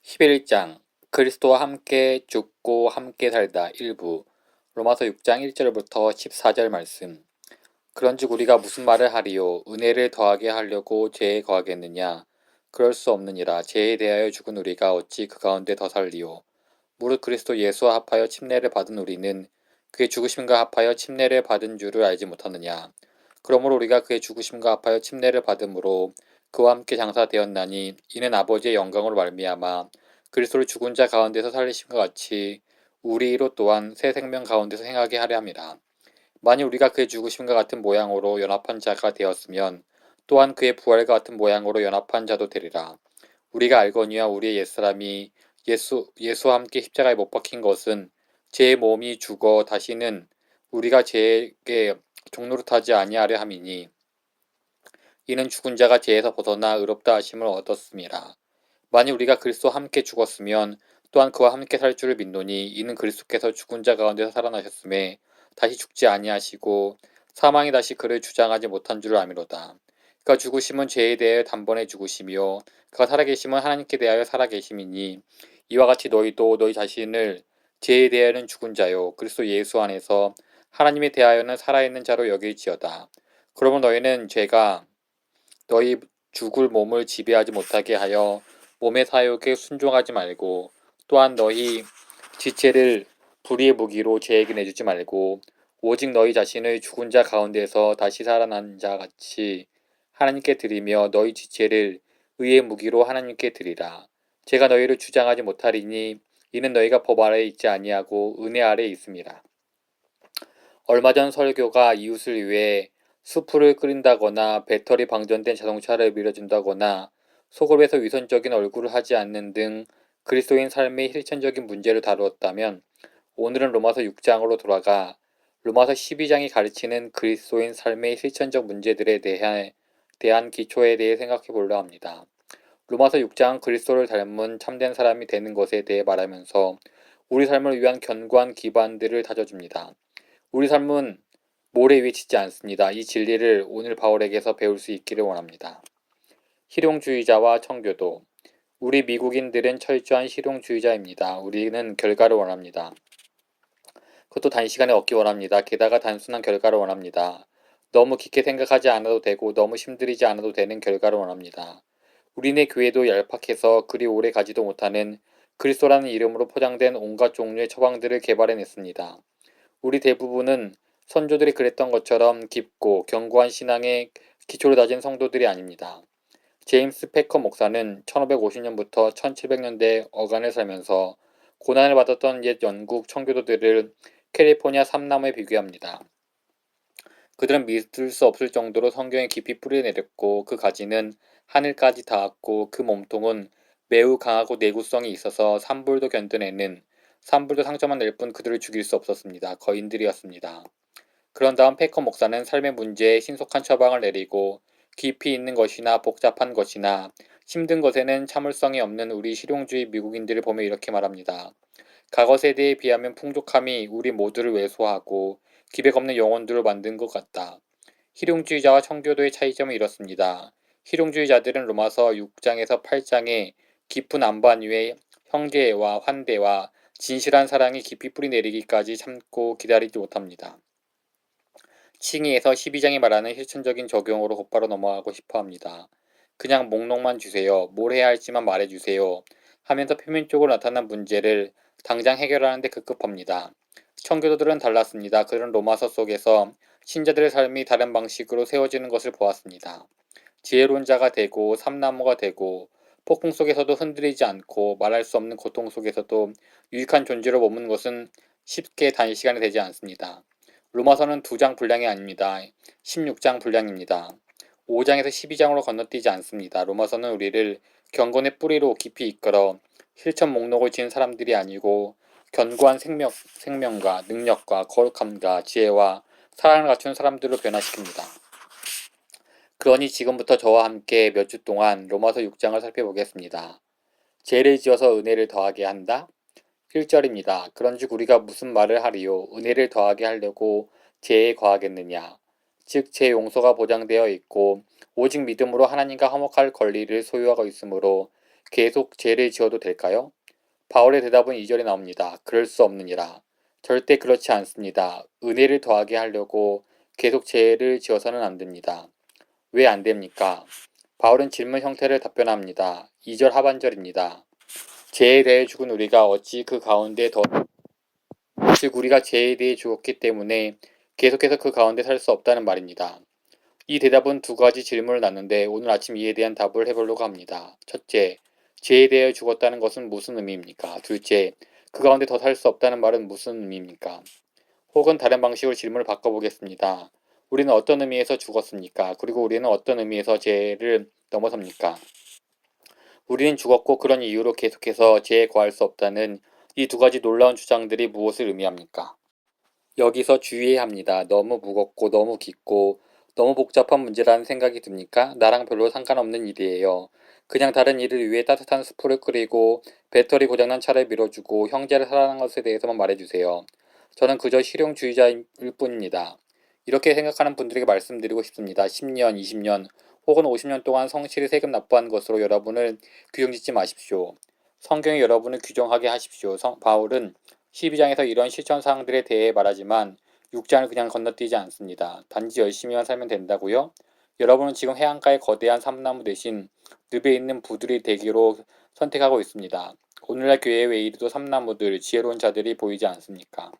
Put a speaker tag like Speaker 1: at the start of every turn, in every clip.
Speaker 1: 11장 그리스도와 함께 죽고 함께 살다 일부 로마서 6장 1절부터 14절 말씀. 그런즉 우리가 무슨 말을 하리요? 은혜를 더하게 하려고 죄에 거하겠느냐? 그럴 수 없느니라. 죄에 대하여 죽은 우리가 어찌 그 가운데 더 살리요? 무릇 그리스도 예수와 합하여 침례를 받은 우리는 그의 죽으심과 합하여 침례를 받은 줄을 알지 못하느냐? 그러므로 우리가 그의 죽으심과 합하여 침례를 받음으로 그와 함께 장사되었나니 이는 아버지의 영광으로 말미암아 그리스도를 죽은 자 가운데서 살리심과 같이 우리로 또한 새 생명 가운데서 행하게 하려 함이라. 만일 우리가 그의 죽으심과 같은 모양으로 연합한 자가 되었으면 또한 그의 부활과 같은 모양으로 연합한 자도 되리라. 우리가 알거니와 우리의 옛사람이 예수와 함께 십자가에 못 박힌 것은 제 몸이 죽어 다시는 우리가 죄에게 종노릇하지 아니하려 함이니 이는 죽은 자가 죄에서 벗어나 의롭다 하심을 얻었음이라. 만일 우리가 그리스도와 함께 죽었으면 또한 그와 함께 살 줄을 믿노니 이는 그리스도께서 죽은 자 가운데서 살아나셨음에 다시 죽지 아니하시고 사망이 다시 그를 주장하지 못한 줄을 아미로다. 그가 죽으심은 죄에 대하여 단번에 죽으시며 그가 살아계심은 하나님께 대하여 살아계심이니 이와 같이 너희도 너희 자신을 죄에 대하여는 죽은 자요 그리스도 예수 안에서 하나님에 대하여는 살아있는 자로 여길지어다. 그러면 너희는 죄가 너희 죽을 몸을 지배하지 못하게 하여 몸의 사욕에 순종하지 말고 또한 너희 지체를 불의의 무기로 죄에게 내주지 말고 오직 너희 자신을 죽은 자 가운데서 다시 살아난 자 같이 하나님께 드리며 너희 지체를 의의 무기로 하나님께 드리라. 제가 너희를 주장하지 못하리니 이는 너희가 법 아래에 있지 아니하고 은혜 아래에 있습니다. 얼마 전 설교가 이웃을 위해 수프를 끓인다거나 배터리 방전된 자동차를 밀어준다거나 소급에서 위선적인 얼굴을 하지 않는 등 그리스도인 삶의 실천적인 문제를 다루었다면 오늘은 로마서 6장으로 돌아가 로마서 12장이 가르치는 그리스도인 삶의 실천적 문제들에 대한 기초에 대해 생각해 보려 합니다. 로마서 6장은 그리스도를 닮은 참된 사람이 되는 것에 대해 말하면서 우리 삶을 위한 견고한 기반들을 다져줍니다. 우리 삶은 모래 위에 짓지 않습니다. 이 진리를 오늘 바울에게서 배울 수 있기를 원합니다. 실용주의자와 청교도. 우리 미국인들은 철저한 실용주의자입니다. 우리는 결과를 원합니다. 그것도 단시간에 얻기 원합니다. 게다가 단순한 결과를 원합니다. 너무 깊게 생각하지 않아도 되고 너무 힘들이지 않아도 되는 결과를 원합니다. 우리네 교회도 얄팍해서 그리 오래 가지도 못하는 그리스도라는 이름으로 포장된 온갖 종류의 처방들을 개발해냈습니다. 우리 대부분은 선조들이 그랬던 것처럼 깊고 견고한 신앙의 기초를 다진 성도들이 아닙니다. 제임스 패커 목사는 1550년부터 1700년대 어간을 살면서 고난을 받았던 옛 영국 청교도들을 캘리포니아 삼나무에 비교합니다. 그들은 믿을 수 없을 정도로 성경에 깊이 뿌리내렸고 그 가지는 하늘까지 닿았고 그 몸통은 매우 강하고 내구성이 있어서 산불도 견뎌내는 산불도 상처만 낼 뿐 그들을 죽일 수 없었습니다. 거인들이었습니다. 그런 다음 패커 목사는 삶의 문제에 신속한 처방을 내리고 깊이 있는 것이나 복잡한 것이나 힘든 것에는 참을성이 없는 우리 실용주의 미국인들을 보며 이렇게 말합니다. 과거 세대에 비하면 풍족함이 우리 모두를 왜소하고 기백 없는 영혼들을 만든 것 같다. 실용주의자와 청교도의 차이점은 이렇습니다. 실용주의자들은 로마서 6장에서 8장의 깊은 안반 위에 형제와 환대와 진실한 사랑이 깊이 뿌리내리기까지 참고 기다리지 못합니다. 칭의에서 12장이 말하는 실천적인 적용으로 곧바로 넘어가고 싶어합니다. 그냥 목록만 주세요. 뭘 해야 할지만 말해주세요. 하면서 표면적으로 나타난 문제를 당장 해결하는데 급급합니다. 청교도들은 달랐습니다. 그들은 로마서 속에서 신자들의 삶이 다른 방식으로 세워지는 것을 보았습니다. 지혜로운 자가 되고 삼나무가 되고 폭풍 속에서도 흔들리지 않고 말할 수 없는 고통 속에서도 유익한 존재로 머무는 것은 쉽게 단시간에 되지 않습니다. 로마서는 2장 분량이 아닙니다. 16장 분량입니다. 5장에서 12장으로 건너뛰지 않습니다. 로마서는 우리를 경건의 뿌리로 깊이 이끌어 실천 목록을 지은 사람들이 아니고 견고한 생명과 능력과 거룩함과 지혜와 사랑을 갖춘 사람들로 변화시킵니다. 그러니 지금부터 저와 함께 몇 주 동안 로마서 6장을 살펴보겠습니다. 죄를 지어서 은혜를 더하게 한다? 1절입니다. 그런즉 우리가 무슨 말을 하리요? 은혜를 더하게 하려고 죄에 거하겠느냐? 즉 죄 용서가 보장되어 있고 오직 믿음으로 하나님과 화목할 권리를 소유하고 있으므로 계속 죄를 지어도 될까요? 바울의 대답은 2절에 나옵니다. 그럴 수 없느니라. 절대 그렇지 않습니다. 은혜를 더하게 하려고 계속 죄를 지어서는 안 됩니다. 왜 안 됩니까? 바울은 질문 형태를 답변합니다. 2절 하반절입니다. 죄에 대해 죽은 우리가 어찌 그 가운데 즉 우리가 죄에 대해 죽었기 때문에 계속해서 그 가운데 살 수 없다는 말입니다. 이 대답은 두 가지 질문을 낳는데 오늘 아침 이에 대한 답을 해보려고 합니다. 첫째, 죄에 대해 죽었다는 것은 무슨 의미입니까? 둘째, 그 가운데 더 살 수 없다는 말은 무슨 의미입니까? 혹은 다른 방식으로 질문을 바꿔보겠습니다. 우리는 어떤 의미에서 죽었습니까? 그리고 우리는 어떤 의미에서 죄를 넘어섭니까? 우리는 죽었고 그런 이유로 계속해서 죄에 거할 수 없다는 이 두 가지 놀라운 주장들이 무엇을 의미합니까? 여기서 주의해야 합니다. 너무 무겁고 너무 깊고 너무 복잡한 문제라는 생각이 듭니까? 나랑 별로 상관없는 일이에요. 그냥 다른 일을 위해 따뜻한 수프를 끓이고 배터리 고장난 차를 밀어주고 형제를 사랑하는 것에 대해서만 말해주세요. 저는 그저 실용주의자일 뿐입니다. 이렇게 생각하는 분들에게 말씀드리고 싶습니다. 10년, 20년 혹은 50년 동안 성실히 세금 납부한 것으로 여러분을 규정짓지 마십시오. 성경이 여러분을 규정하게 하십시오. 바울은 12장에서 이런 실천사항들에 대해 말하지만 6장을 그냥 건너뛰지 않습니다. 단지 열심히만 살면 된다고요? 여러분은 지금 해안가의 거대한 삼나무 대신 늪에 있는 부들이 되기로 선택하고 있습니다. 오늘날 교회 외에도 삼나무들, 지혜로운 자들이 보이지 않습니까?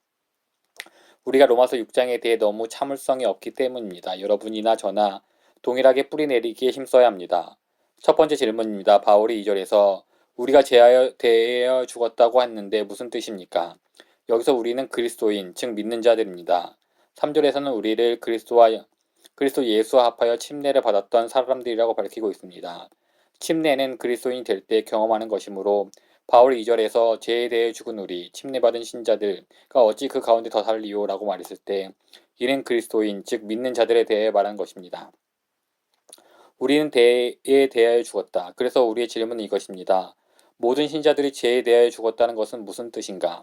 Speaker 1: 우리가 로마서 6장에 대해 너무 참을성이 없기 때문입니다. 여러분이나 저나 동일하게 뿌리 내리기에 힘써야 합니다. 첫 번째 질문입니다. 바울이 2절에서 우리가 죄하여 대하여 죽었다고 했는데 무슨 뜻입니까? 여기서 우리는 그리스도인, 즉 믿는 자들입니다. 3절에서는 우리를 그리스도 예수와 합하여 침례를 받았던 사람들이라고 밝히고 있습니다. 침례는 그리스도인이 될 때 경험하는 것이므로 바울 2절에서 죄에 대해 죽은 우리, 침례받은 신자들가 어찌 그 가운데 더 살리요? 라고 말했을 때 이는 그리스도인, 즉 믿는 자들에 대해 말하는 것입니다. 우리는 죄에 대하여 죽었다. 그래서 우리의 질문은 이것입니다. 모든 신자들이 죄에 대하여 죽었다는 것은 무슨 뜻인가?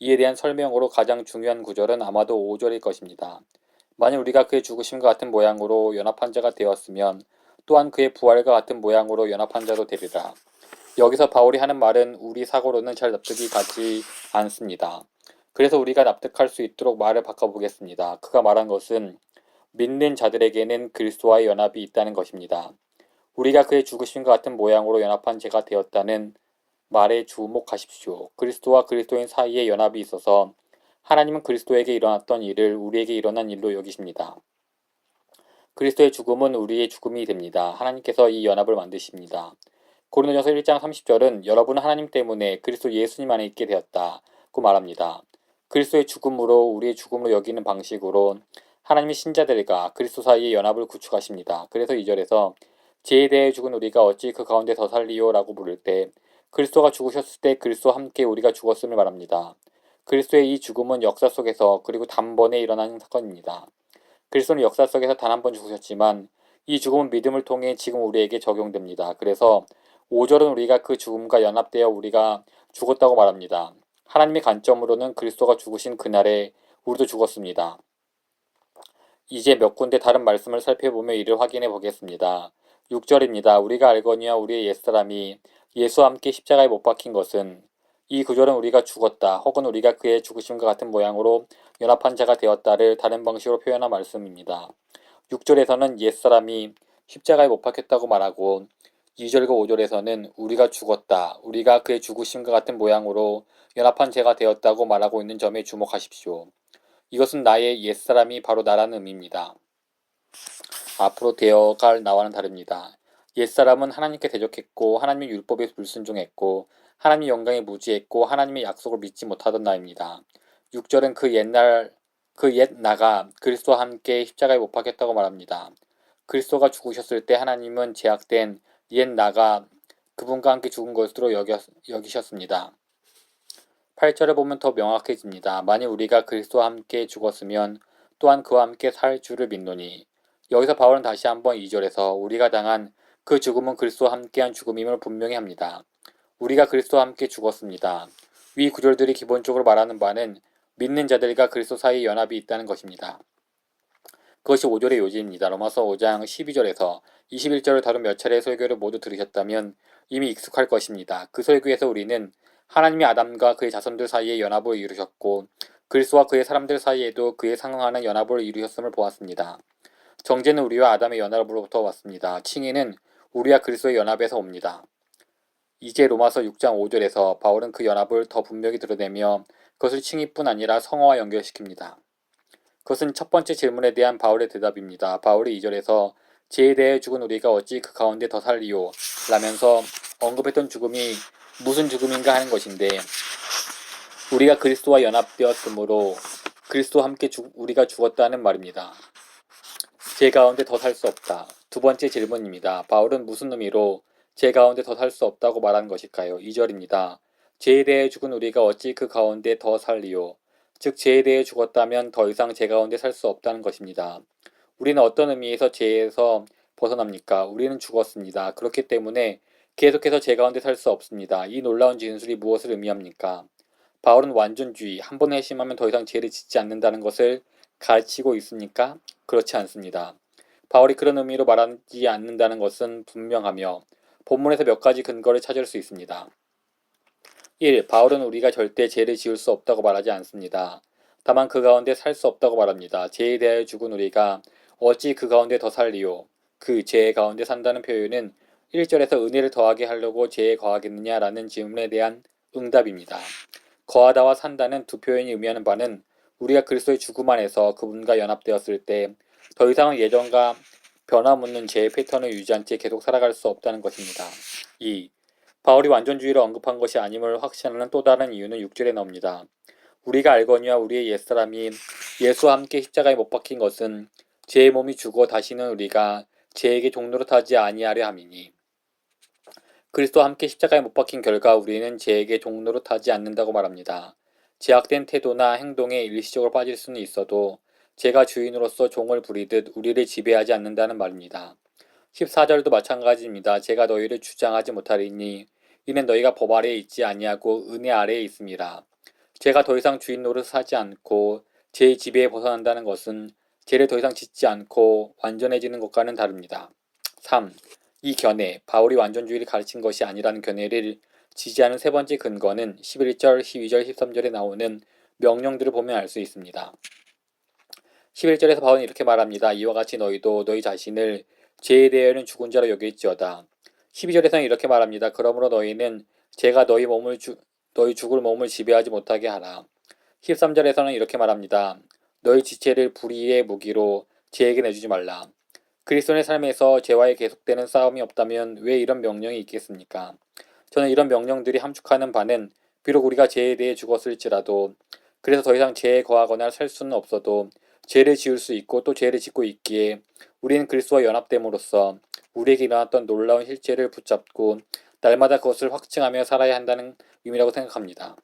Speaker 1: 이에 대한 설명으로 가장 중요한 구절은 아마도 5절일 것입니다. 만일 우리가 그의 죽으심과 같은 모양으로 연합한 자가 되었으면 또한 그의 부활과 같은 모양으로 연합한 자도 되리라. 여기서 바울이 하는 말은 우리 사고로는 잘 납득이 가지 않습니다. 그래서 우리가 납득할 수 있도록 말을 바꿔보겠습니다. 그가 말한 것은 믿는 자들에게는 그리스도와의 연합이 있다는 것입니다. 우리가 그의 죽으심과 같은 모양으로 연합한 죄가 되었다는 말에 주목하십시오. 그리스도와 그리스도인 사이에 연합이 있어서 하나님은 그리스도에게 일어났던 일을 우리에게 일어난 일로 여기십니다. 그리스도의 죽음은 우리의 죽음이 됩니다. 하나님께서 이 연합을 만드십니다. 고린도전서 1장 30절은 여러분은 하나님 때문에 그리스도 예수님 안에 있게 되었다고 말합니다. 그리스도의 죽음으로 우리의 죽음으로 여기는 방식으로 하나님의 신자들과 그리스도 사이의 연합을 구축하십니다. 그래서 2절에서 죄에 대해 죽은 우리가 어찌 그 가운데 더 살리요? 라고 물을 때 그리스도가 죽으셨을 때 그리스도와 함께 우리가 죽었음을 말합니다. 그리스도의 이 죽음은 역사 속에서 그리고 단번에 일어나는 사건입니다. 그리스도는 역사 속에서 단 한 번 죽으셨지만 이 죽음은 믿음을 통해 지금 우리에게 적용됩니다. 그래서 5절은 우리가 그 죽음과 연합되어 우리가 죽었다고 말합니다. 하나님의 관점으로는 그리스도가 죽으신 그날에 우리도 죽었습니다. 이제 몇 군데 다른 말씀을 살펴보며 이를 확인해 보겠습니다. 6절입니다. 우리가 알거니와 우리의 옛사람이 예수와 함께 십자가에 못 박힌 것은 이 구절은 우리가 죽었다 혹은 우리가 그의 죽으심과 같은 모양으로 연합한 자가 되었다를 다른 방식으로 표현한 말씀입니다. 6절에서는 옛사람이 십자가에 못 박혔다고 말하고 2절과 5절에서는 우리가 죽었다, 우리가 그의 죽으심과 같은 모양으로 연합한 죄가 되었다고 말하고 있는 점에 주목하십시오. 이것은 나의 옛사람이 바로 나라는 의미입니다. 앞으로 되어갈 나와는 다릅니다. 옛사람은 하나님께 대적했고 하나님의 율법에 불순종했고 하나님의 영광에 무지했고 하나님의 약속을 믿지 못하던 나입니다. 6절은 그 옛 나가 그리스도와 함께 십자가에 못 박혔다고 말합니다. 그리스도가 죽으셨을 때 하나님은 제약된 옛 나가 그분과 함께 죽은 것으로 여기셨습니다. 8절을 보면 더 명확해집니다. 만일 우리가 그리스도와 함께 죽었으면 또한 그와 함께 살 줄을 믿노니. 여기서 바울은 다시 한번 2절에서 우리가 당한 그 죽음은 그리스도와 함께한 죽음임을 분명히 합니다. 우리가 그리스도와 함께 죽었습니다. 위 구절들이 기본적으로 말하는 바는 믿는 자들과 그리스도 사이에 연합이 있다는 것입니다. 그것이 5절의 요지입니다. 로마서 5장 12절에서 21절을 다룬 몇 차례의 설교를 모두 들으셨다면 이미 익숙할 것입니다. 그 설교에서 우리는 하나님이 아담과 그의 자손들 사이에 연합을 이루셨고 그리스도와 그의 사람들 사이에도 그에 상응하는 연합을 이루셨음을 보았습니다. 정죄는 우리와 아담의 연합으로부터 왔습니다. 칭의는 우리와 그리스도의 연합에서 옵니다. 이제 로마서 6장 5절에서 바울은 그 연합을 더 분명히 드러내며 그것을 칭의뿐 아니라 성화와 연결시킵니다. 그것은 첫 번째 질문에 대한 바울의 대답입니다. 바울이 2절에서 죄에 대해 죽은 우리가 어찌 그 가운데 더 살리요? 라면서 언급했던 죽음이 무슨 죽음인가 하는 것인데 우리가 그리스도와 연합되었으므로 그리스도와 함께 우리가 죽었다는 말입니다. 죄 가운데 더 살 수 없다. 두 번째 질문입니다. 바울은 무슨 의미로 죄 가운데 더 살 수 없다고 말한 것일까요? 2절입니다. 죄에 대해 죽은 우리가 어찌 그 가운데 더 살리요? 즉 죄에 대해 죽었다면 더 이상 죄 가운데 살 수 없다는 것입니다. 우리는 어떤 의미에서 죄에서 벗어납니까? 우리는 죽었습니다. 그렇기 때문에 계속해서 죄 가운데 살 수 없습니다. 이 놀라운 진술이 무엇을 의미합니까? 바울은 완전주의, 한 번 회심하면 더 이상 죄를 짓지 않는다는 것을 가르치고 있습니까? 그렇지 않습니다. 바울이 그런 의미로 말하지 않는다는 것은 분명하며 본문에서 몇 가지 근거를 찾을 수 있습니다. 1. 바울은 우리가 절대 죄를 지을 수 없다고 말하지 않습니다. 다만 그 가운데 살 수 없다고 말합니다. 죄에 대하여 죽은 우리가 어찌 그 가운데 더 살리요? 그 죄 가운데 산다는 표현은 1절에서 은혜를 더하게 하려고 죄에 거하겠느냐라는 질문에 대한 응답입니다. 거하다와 산다는 두 표현이 의미하는 바는 우리가 그리스도의 죽음 안에서 그분과 연합되었을 때 더 이상은 예전과 변함없는 죄의 패턴을 유지한 채 계속 살아갈 수 없다는 것입니다. 2. 바울이 완전주의를 언급한 것이 아님을 확신하는 또 다른 이유는 6절에 나옵니다. 우리가 알거니와 우리의 옛사람이 예수와 함께 십자가에 못 박힌 것은 죄의 몸이 죽어 다시는 우리가 죄에게 종노릇하지 아니하려 함이니 그리스도와 함께 십자가에 못 박힌 결과 우리는 죄에게 종노릇하지 않는다고 말합니다. 제약된 태도나 행동에 일시적으로 빠질 수는 있어도 죄가 주인으로서 종을 부리듯 우리를 지배하지 않는다는 말입니다. 14절도 마찬가지입니다. 제가 너희를 주장하지 못하리니 이는 너희가 법 아래에 있지 아니하고 은혜 아래에 있음이라. 죄가 더 이상 주인 노릇하지 않고 죄의 지배에 벗어난다는 것은 죄를 더 이상 짓지 않고 완전해지는 것과는 다릅니다. 3. 이 견해, 바울이 완전주의를 가르친 것이 아니라는 견해를 지지하는 세 번째 근거는 11절, 12절, 13절에 나오는 명령들을 보면 알 수 있습니다. 11절에서 바울은 이렇게 말합니다. 이와 같이 너희도 너희 자신을 죄에 대하여는 죽은 자로 여길지어다. 12절에서는 이렇게 말합니다. 그러므로 너희는 죄가 너희 죽을 몸을 지배하지 못하게 하라. 13절에서는 이렇게 말합니다. 너희 지체를 불의의 무기로 죄에게 내주지 말라. 그리스도의 삶에서 죄와의 계속되는 싸움이 없다면 왜 이런 명령이 있겠습니까? 저는 이런 명령들이 함축하는 바는 비록 우리가 죄에 대해 죽었을지라도 그래서 더 이상 죄에 거하거나 살 수는 없어도 죄를 지을 수 있고 또 죄를 짓고 있기에 우리는 그리스도와 연합됨으로써 우리에게 일어났던 놀라운 실체를 붙잡고 날마다 그것을 확증하며 살아야 한다는 의미라고 생각합니다.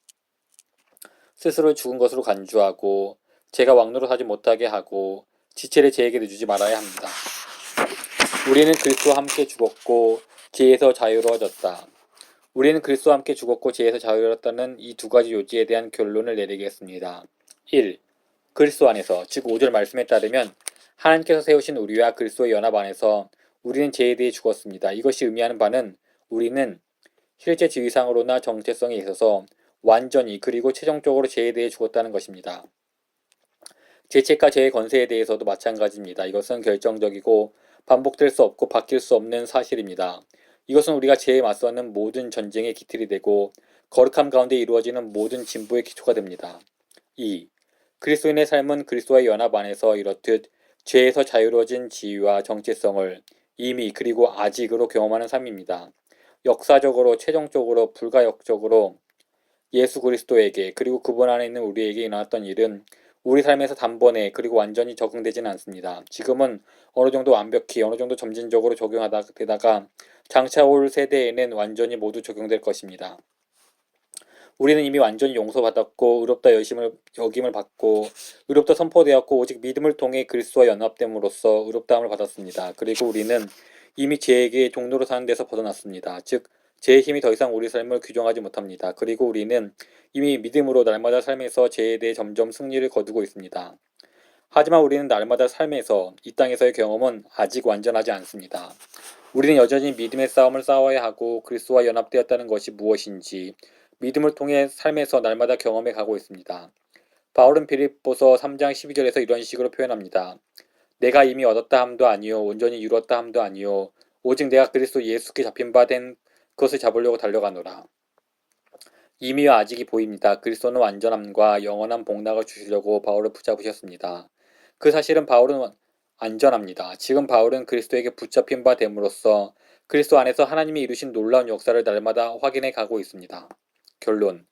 Speaker 1: 스스로 죽은 것으로 간주하고 죄가 왕노릇하지 못하게 하고 지체를 죄에게 내주지 말아야 합니다. 우리는 그리스도와 함께 죽었고 죄에서 자유로워졌다. 우리는 그리스도와 함께 죽었고 죄에서 자유로웠다는 이 두 가지 요지에 대한 결론을 내리겠습니다. 1. 그리스도 안에서, 즉 5절 말씀에 따르면 하나님께서 세우신 우리와 그리스도의 연합 안에서 우리는 죄에 대해 죽었습니다. 이것이 의미하는 바는 우리는 실제 지위상으로나 정체성에 있어서 완전히 그리고 최종적으로 죄에 대해 죽었다는 것입니다. 죄책과 죄의 권세에 대해서도 마찬가지입니다. 이것은 결정적이고 반복될 수 없고 바뀔 수 없는 사실입니다. 이것은 우리가 죄에 맞서는 모든 전쟁의 기틀이 되고 거룩함 가운데 이루어지는 모든 진보의 기초가 됩니다. 2. 그리스도인의 삶은 그리스도와의 연합 안에서 이렇듯 죄에서 자유로워진 지위와 정체성을 이미 그리고 아직으로 경험하는 삶입니다. 역사적으로, 최종적으로, 불가역적으로 예수 그리스도에게 그리고 그분 안에 있는 우리에게 일어났던 일은 우리 삶에서 단번에 그리고 완전히 적응되지는 않습니다. 지금은 어느 정도 완벽히 어느 정도 점진적으로 적용되다가 장차 올 세대에는 완전히 모두 적용될 것입니다. 우리는 이미 완전히 용서받았고 의롭다 여김을 받고 의롭다 선포되었고 오직 믿음을 통해 그리스도와 연합됨으로써 의롭다함을 받았습니다. 그리고 우리는 이미 죄에게 종로로 사는 데서 벗어났습니다. 즉 죄의 힘이 더 이상 우리 삶을 규정하지 못합니다. 그리고 우리는 이미 믿음으로 날마다 삶에서 죄에 대해 점점 승리를 거두고 있습니다. 하지만 우리는 날마다 삶에서 이 땅에서의 경험은 아직 완전하지 않습니다. 우리는 여전히 믿음의 싸움을 싸워야 하고 그리스도와 연합되었다는 것이 무엇인지 믿음을 통해 삶에서 날마다 경험해 가고 있습니다. 바울은 빌립보서 3장 12절에서 이런 식으로 표현합니다. 내가 이미 얻었다 함도 아니요 온전히 이루었다 함도 아니요 오직 내가 그리스도 예수께 잡힌 바 된 그것을 잡으려고 달려가노라. 이미와 아직이 보입니다. 그리스도는 완전함과 영원한 복락을 주시려고 바울을 붙잡으셨습니다. 그 사실은 바울은 안전합니다. 지금 바울은 그리스도에게 붙잡힌 바 됨으로써 그리스도 안에서 하나님이 이루신 놀라운 역사를 날마다 확인해 가고 있습니다. 결론.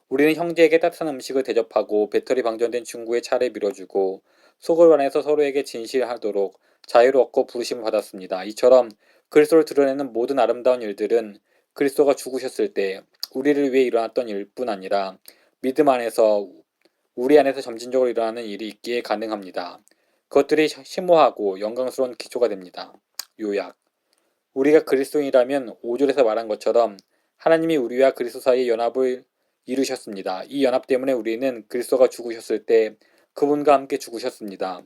Speaker 1: 우리는 형제에게 따뜻한 음식을 대접하고 배터리 방전된 친구의 차를 밀어주고 속을 안에서 서로에게 진실하도록 자유를 얻고 부르심을 받았습니다. 이처럼 그리스도를 드러내는 모든 아름다운 일들은 그리스도가 죽으셨을 때 우리를 위해 일어났던 일뿐 아니라 믿음 안에서 우리 안에서 점진적으로 일어나는 일이 있기에 가능합니다. 그것들이 심오하고 영광스러운 기초가 됩니다. 요약. 우리가 그리스도인이라면 5절에서 말한 것처럼 하나님이 우리와 그리스도 사이의 연합을 이루셨습니다. 이 연합 때문에 우리는 그리스도가 죽으셨을 때 그분과 함께 죽으셨습니다.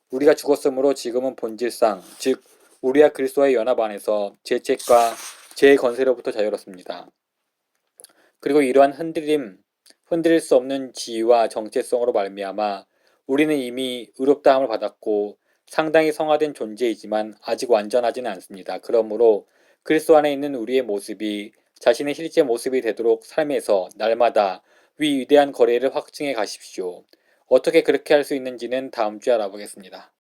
Speaker 1: 우리가 죽었으므로 지금은 본질상, 즉 우리와 그리스도의 연합 안에서 죄책과 죄의 권세로부터 자유롭습니다. 그리고 이러한 흔들릴 수 없는 지위와 정체성으로 말미암아 우리는 이미 의롭다함을 받았고 상당히 성화된 존재이지만 아직 완전하지는 않습니다. 그러므로 그리스도 안에 있는 우리의 모습이 자신의 실제 모습이 되도록 삶에서 날마다 위대한 거래를 확증해 가십시오. 어떻게 그렇게 할 수 있는지는 다음 주에 알아보겠습니다.